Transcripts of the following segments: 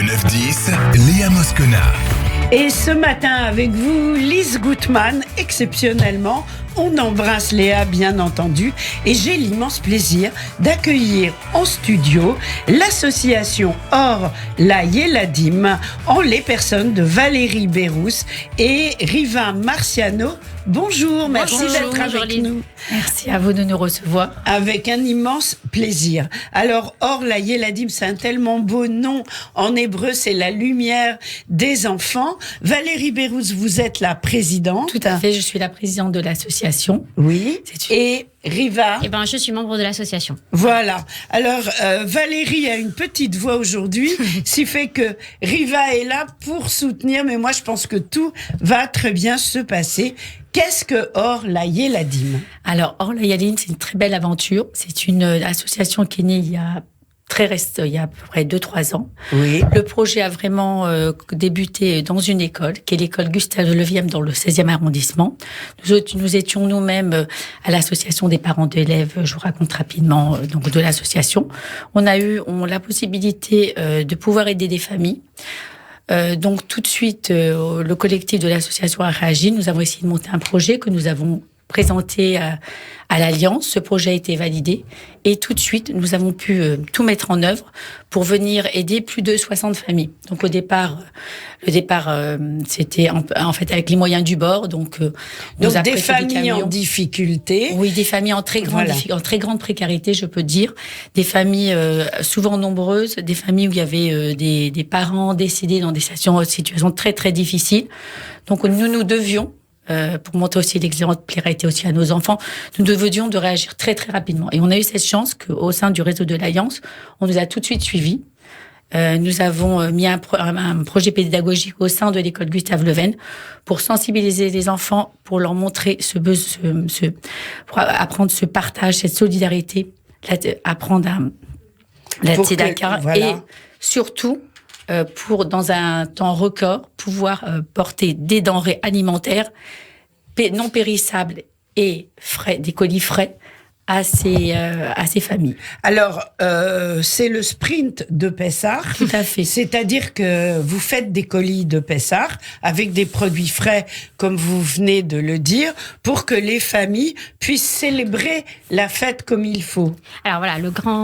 9-10, Léa Moscona. Et ce matin avec vous, Lise Gutmann, exceptionnellement, on embrasse Léa bien entendu et j'ai l'immense plaisir d'accueillir en studio l'association Or la Yeladim en les personnes de Valérie Berrousse et Riva Marciano. Bonjour, merci d'être avec nous. Merci à vous de nous recevoir. Avec un immense plaisir. Alors, Or la Yeladim, c'est un tellement beau nom. En hébreu, c'est la lumière des enfants. Valérie Berrousse, vous êtes la présidente. Tout à fait, je suis la présidente de l'association. Oui. Et Riva. Eh ben, je suis membre de l'association. Voilà. Alors, Valérie a une petite voix aujourd'hui, ce qui fait que Riva est là pour soutenir, mais moi, je pense que tout va très bien se passer. Qu'est-ce que Or la Yeladim ? Alors, Or la Yeladim, c'est une très belle aventure. C'est une association qui est née il y a à peu près 2-3 ans. Oui. Le projet a vraiment débuté dans une école, qui est l'école Gustave Leviem dans le 16e arrondissement. Nous étions nous-mêmes à l'association des parents d'élèves, je vous raconte rapidement, donc de l'association. On a eu la possibilité de pouvoir aider des familles. Donc tout de suite, le collectif de l'association a réagi. Nous avons essayé de monter un projet que nous avons présenté à l'Alliance. Ce projet a été validé et tout de suite, nous avons pu tout mettre en œuvre pour venir aider plus de 60 familles. Donc au départ, c'était en fait avec les moyens du bord. Donc des familles en difficulté. Oui, des familles en très grande précarité, je peux dire. Des familles souvent nombreuses, des familles où il y avait des parents décédés dans des situations très très difficiles. Donc nous devions pour montrer aussi l'exemplarité aussi à nos enfants, nous devions de réagir très très rapidement. Et on a eu cette chance qu'au sein du réseau de l'Alliance, on nous a tout de suite suivis. Nous avons mis un projet pédagogique au sein de l'école Gustave Leviem pour sensibiliser les enfants, pour leur montrer pour apprendre ce partage, cette solidarité, apprendre la tzedaka et surtout pour, dans un temps record, pouvoir porter des denrées alimentaires non périssables et frais, des colis frais à ces familles. Alors, c'est le sprint de Pessah. Tout à fait. C'est-à-dire que vous faites des colis de Pessah avec des produits frais, comme vous venez de le dire, pour que les familles puissent célébrer la fête comme il faut. Alors voilà,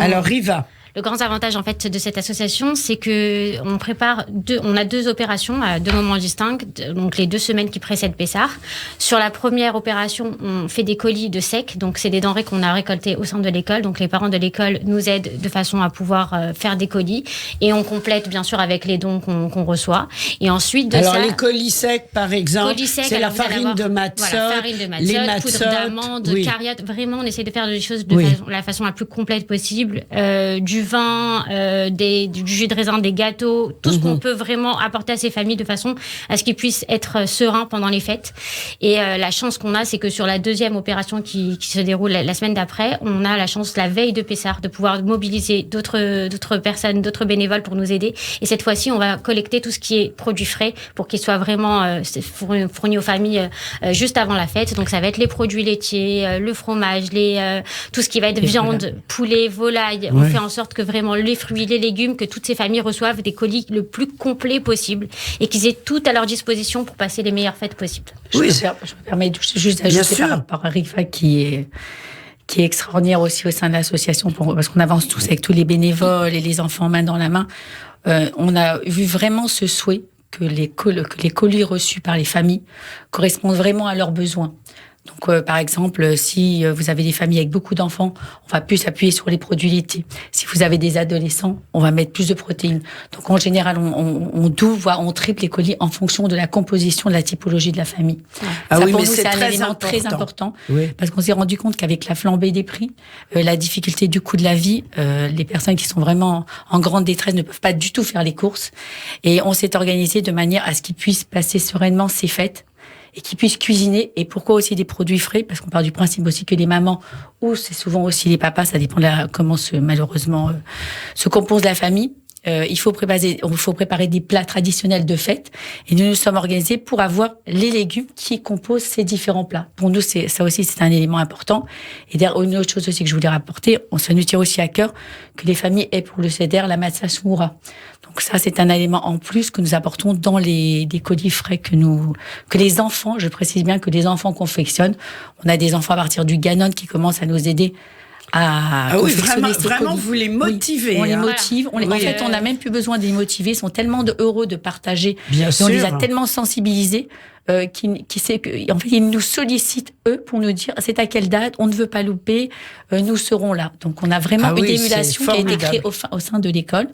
Alors, Riva. Le grand avantage en fait de cette association, c'est que on a deux opérations à deux moments distincts, donc les 2 semaines qui précèdent Pessah. Sur la première opération, on fait des colis de sec, donc c'est des denrées qu'on a récoltées au sein de l'école. Donc les parents de l'école nous aident de façon à pouvoir faire des colis et on complète bien sûr avec les dons qu'on reçoit. Et ensuite les colis secs par exemple, c'est la farine de matzot, les poudre d'amande, cariotes. Vraiment, on essaie de faire des choses de la façon la plus complète possible. Du vin, du jus de raisin, des gâteaux, tout ce qu'on peut vraiment apporter à ces familles de façon à ce qu'ils puissent être sereins pendant les fêtes. Et la chance qu'on a, c'est que sur la deuxième opération qui se déroule la semaine d'après, on a la chance, la veille de Pessah, de pouvoir mobiliser d'autres personnes, d'autres bénévoles pour nous aider. Et cette fois-ci, on va collecter tout ce qui est produits frais pour qu'ils soient vraiment fournis aux familles juste avant la fête. Donc ça va être les produits laitiers, le fromage, tout ce qui va être viande, poulet, volaille. On fait en sorte que vraiment les fruits, les légumes, que toutes ces familles reçoivent des colis le plus complet possible et qu'ils aient tout à leur disposition pour passer les meilleures fêtes possibles. Je me permets juste d'ajouter par rapport à Riva qui est extraordinaire aussi au sein de l'association parce qu'on avance tous avec tous les bénévoles et les enfants main dans la main. On a vu vraiment ce souhait que les colis reçus par les familles correspondent vraiment à leurs besoins. Donc, par exemple, si vous avez des familles avec beaucoup d'enfants, on va plus s'appuyer sur les produits laitiers. Si vous avez des adolescents, on va mettre plus de protéines. Donc, en général, on double, voire on triple les colis en fonction de la composition, de la typologie de la famille. Ah oui, pour mais nous, c'est un très élément important. très important. Oui. Parce qu'on s'est rendu compte qu'avec la flambée des prix, la difficulté du coût de la vie, les personnes qui sont vraiment en grande détresse ne peuvent pas du tout faire les courses. Et on s'est organisé de manière à ce qu'ils puissent passer sereinement ces fêtes et qu'ils puissent cuisiner. Et pourquoi aussi des produits frais ? Parce qu'on part du principe aussi que les mamans, ou c'est souvent aussi les papas, ça dépend comment malheureusement se compose la famille, il faut préparer des plats traditionnels de fête. Et nous nous sommes organisés pour avoir les légumes qui composent ces différents plats. Pour nous, c'est un élément important. Et d'ailleurs, une autre chose aussi que je voulais rapporter, ça nous tient aussi à cœur que les familles aient pour le CEDER la matzah shmura. Donc ça, c'est un élément en plus que nous apportons dans des colis frais que les enfants, je précise bien que les enfants confectionnent. On a des enfants à partir du Ganon qui commencent à nous aider à confectionner ces vraiment colis. vous les motivez. Oui, on les motive. En fait, on n'a même plus besoin de les motiver. Ils sont tellement heureux de partager. Bien sûr. On les a tellement sensibilisés en fait, ils nous sollicitent, eux, pour nous dire c'est à quelle date, on ne veut pas louper, nous serons là. Donc, on a vraiment une émulation qui a été créée au sein de l'école.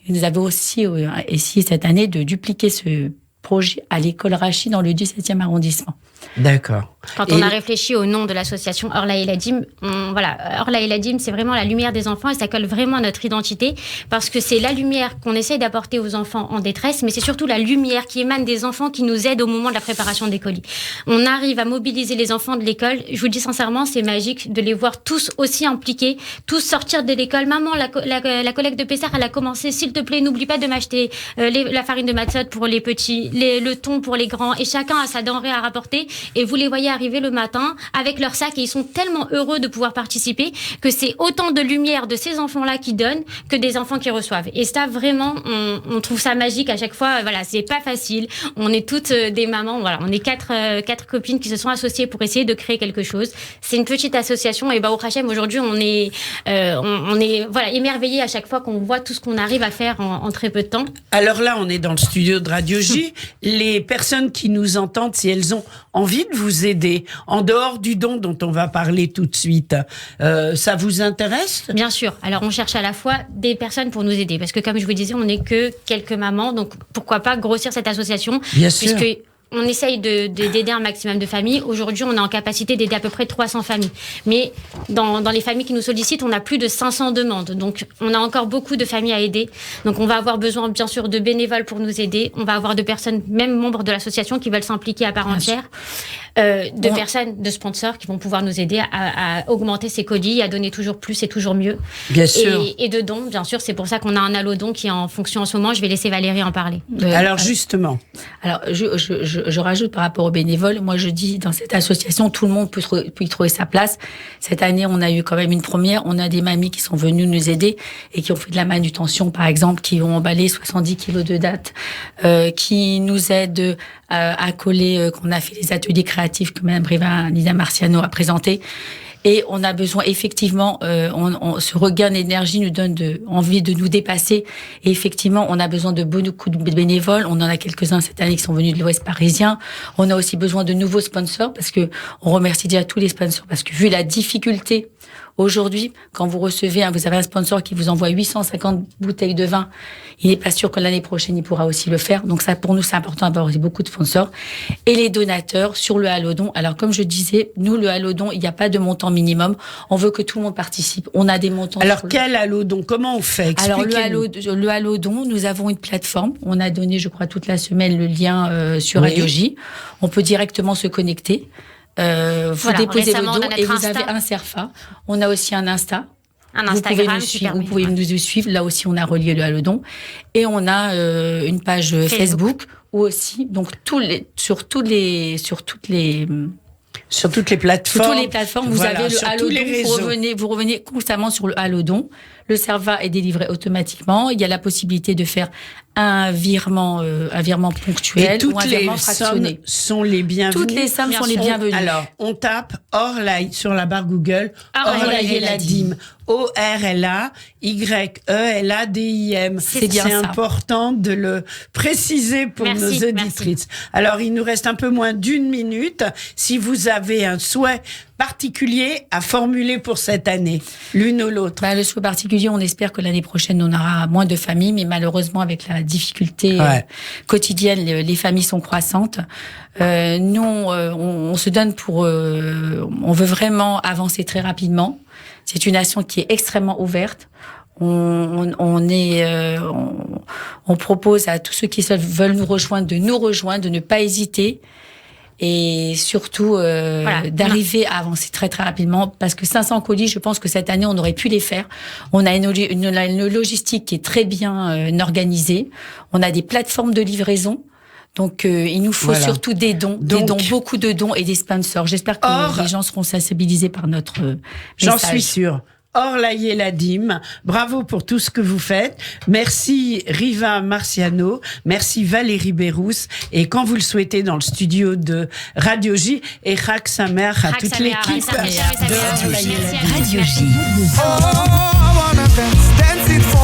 Et nous avons aussi essayé cette année de dupliquer ce projet à l'école Rachid dans le 17e arrondissement. D'accord. Quand on a réfléchi au nom de l'association Orla Eladim, Orla Eladim, c'est vraiment la lumière des enfants et ça colle vraiment à notre identité parce que c'est la lumière qu'on essaye d'apporter aux enfants en détresse, mais c'est surtout la lumière qui émane des enfants qui nous aide au moment de la préparation des colis. On arrive à mobiliser les enfants de l'école. Je vous le dis sincèrement, c'est magique de les voir tous aussi impliqués, tous sortir de l'école. Maman, la collecte de Pessah, elle a commencé. S'il te plaît, n'oublie pas de m'acheter la farine de matzot pour les petits, le thon pour les grands. Et chacun a sa denrée à rapporter. Et vous les voyez arriver le matin avec leur sac et ils sont tellement heureux de pouvoir participer que c'est autant de lumière de ces enfants-là qui donnent que des enfants qui reçoivent. Et ça, vraiment, on trouve ça magique à chaque fois. Voilà, c'est pas facile. On est toutes des mamans. Voilà, on est quatre copines qui se sont associées pour essayer de créer quelque chose. C'est une petite association et au Hachem, aujourd'hui, on est voilà, émerveillés à chaque fois qu'on voit tout ce qu'on arrive à faire en très peu de temps. Alors là, on est dans le studio de Radio J. Les personnes qui nous entendent, si elles ont envie de vous aider, en dehors du don dont on va parler tout de suite, ça vous intéresse ? Bien sûr. Alors, on cherche à la fois des personnes pour nous aider, parce que comme je vous disais, on n'est que quelques mamans, donc pourquoi pas grossir cette association ? Bien sûr. Puisque on essaye d'aider un maximum de familles. Aujourd'hui, on est en capacité d'aider à peu près 300 familles. Mais dans les familles qui nous sollicitent, on a plus de 500 demandes. Donc, on a encore beaucoup de familles à aider. Donc, on va avoir besoin, bien sûr, de bénévoles pour nous aider. On va avoir de personnes, même membres de l'association, qui veulent s'impliquer à part entière. Personnes, de sponsors qui vont pouvoir nous aider à augmenter ces colis, à donner toujours plus et toujours mieux. Bien sûr. Et de dons, bien sûr. C'est pour ça qu'on a un allodon qui est en fonction en ce moment. Je vais laisser Valérie en parler. Alors, justement. Alors, je rajoute par rapport aux bénévoles, moi je dis dans cette association, tout le monde peut y trouver sa place. Cette année, on a eu quand même une première. On a des mamies qui sont venues nous aider et qui ont fait de la manutention, par exemple, qui ont emballé 70 kilos de dattes, qui nous aident à coller, qu'on a fait les ateliers créatifs que Mme Briva, Nina Marciano a présenté. Et on a besoin, effectivement, ce regain d'énergie nous donne envie de nous dépasser. Et effectivement, on a besoin de beaucoup de bénévoles. On en a quelques-uns cette année qui sont venus de l'Ouest parisien. On a aussi besoin de nouveaux sponsors parce que on remercie déjà tous les sponsors parce que vu la difficulté aujourd'hui, quand vous recevez, vous avez un sponsor qui vous envoie 850 bouteilles de vin, il n'est pas sûr que l'année prochaine, il pourra aussi le faire. Donc ça, pour nous, c'est important d'avoir aussi beaucoup de sponsors. Et les donateurs sur le Hallodon. Alors, comme je disais, nous, le Hallodon, il n'y a pas de montant minimum. On veut que tout le monde participe. On a des montants. Alors, quel Hallodon ? Comment on fait ? Alors, le Hallodon, nous avons une plateforme. On a donné, je crois, toute la semaine le lien sur Radio J. On peut directement se connecter. Vous déposez le don et vous avez un Cerfa. On a aussi un Insta. Un Instagram, vous pouvez nous suivre. Là aussi, on a relié le Hallodon. Et on a une page Facebook où aussi, donc sur toutes les plateformes, vous avez le Hallodon. Vous revenez constamment sur le Hallodon. Le Cerfa est délivré automatiquement. Il y a la possibilité de faire un virement ponctuel ou un virement fractionné. Sont les bienvenues. Toutes les sommes sont les bienvenues. Alors, on tape Orla sur la barre Google. Orla Eladim. ORLA-YELADIM. C'est important de le préciser pour nos auditrices. Alors, il nous reste un peu moins d'une minute. Si vous avez un souhait particulier à formuler pour cette année, l'une ou l'autre. Le souhait particulier, on espère que l'année prochaine, on aura moins de familles, mais malheureusement, avec la difficulté quotidienne, les familles sont croissantes. Nous, on se donne on veut vraiment avancer très rapidement. C'est une nation qui est extrêmement ouverte. On propose à tous ceux qui veulent nous rejoindre, de ne pas hésiter. et surtout d'arriver à avancer très très rapidement, parce que 500 colis, je pense que cette année on aurait pu les faire. On a une logistique qui est très bien organisée, on a des plateformes de livraison. Donc, il nous faut surtout des dons, beaucoup de dons et des sponsors. J'espère que les gens seront sensibilisés par notre message. J'en suis sûre. Or Laye Ladim, bravo pour tout ce que vous faites. Merci Riva Marciano, merci Valérie Bérousse, et quand vous le souhaitez dans le studio de Radio J, et Chag Sameach à toute l'équipe de Radio J. Oh, I wanna dance it for